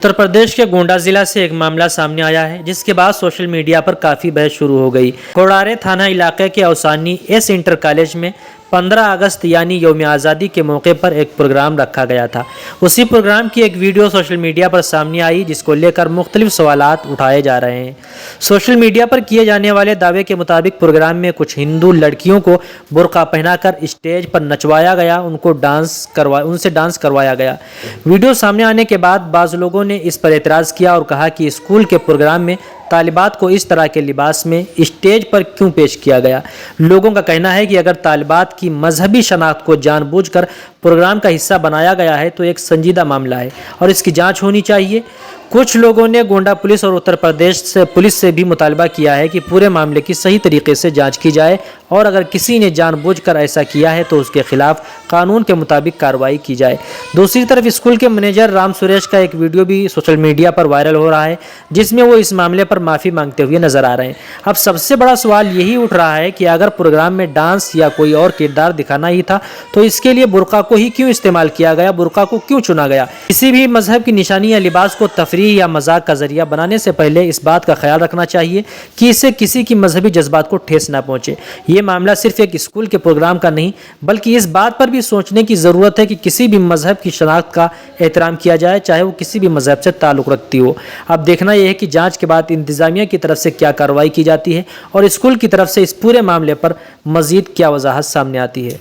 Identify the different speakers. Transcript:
Speaker 1: उत्तर प्रदेश के गोंडा जिला से एक मामला सामने आया है, जिसके बाद सोशल मीडिया पर काफ़ी बहस शुरू हो गई। कोड़ारे थाना इलाके के औसानी एस इंटर कॉलेज में 15 अगस्त यानी यौम आज़ादी के मौके पर एक प्रोग्राम रखा गया था। उसी प्रोग्राम की एक वीडियो सोशल मीडिया पर सामने आई, जिसको लेकर मुख्तलिफ सवालात उठाए जा रहे हैं। सोशल मीडिया पर किए जाने वाले दावे के मुताबिक प्रोग्राम में कुछ हिंदू लड़कियों को बुर्का पहनाकर स्टेज पर नचवाया गया, उनसे डांस करवाया गया। वीडियो सामने आने के बाद बाज़ लोगों ने इस पर एतराज़ किया और कहा कि स्कूल के प्रोग्राम में तालिबात को इस तरह के लिबास में स्टेज पर क्यों पेश किया गया। लोगों का कहना है कि अगर तालिबात की मजहबी शनाख्त को जानबूझकर प्रोग्राम का हिस्सा बनाया गया है तो एक संजीदा मामला है और इसकी जांच होनी चाहिए। कुछ लोगों ने गोंडा पुलिस और उत्तर प्रदेश पुलिस से भी मुतालबा किया है कि पूरे मामले की सही तरीके से जांच की जाए और अगर किसी ने जानबूझकर ऐसा किया है तो उसके खिलाफ कानून के मुताबिक कार्रवाई की जाए। दूसरी तरफ स्कूल के मैनेजर राम सुरेश का एक वीडियो भी सोशल मीडिया पर वायरल हो रहा है, जिसमें वो इस मामले पर माफ़ी मांगते हुए नजर आ रहे हैं। अब सबसे बड़ा सवाल यही उठ रहा है कि अगर प्रोग्राम में डांस या कोई और किरदार दिखाना ही था तो इसके लिए बुर्का को ही क्यों इस्तेमाल किया गया, बुर्का को क्यों चुना गया। किसी भी मजहब की निशानी या लिबास को तफरीह या मजाक का जरिया बनाने से पहले इस बात का ख्याल रखना चाहिए कि इससे किसी की मजहबी जज्बात को ठेस ना पहुंचे। ये मामला सिर्फ एक स्कूल के प्रोग्राम का नहीं बल्कि इस बात पर भी सोचने की ज़रूरत है कि किसी भी मजहब की शनाख्त का एहतराम किया जाए, चाहे वो किसी भी मजहब से ताल्लुक़ रखती हो। अब देखना यह है कि जांच के बाद इंतज़ामिया की तरफ से क्या कार्रवाई की जाती है और स्कूल की तरफ से इस पूरे मामले पर मज़ीद क्या वजाहत सामने आती है।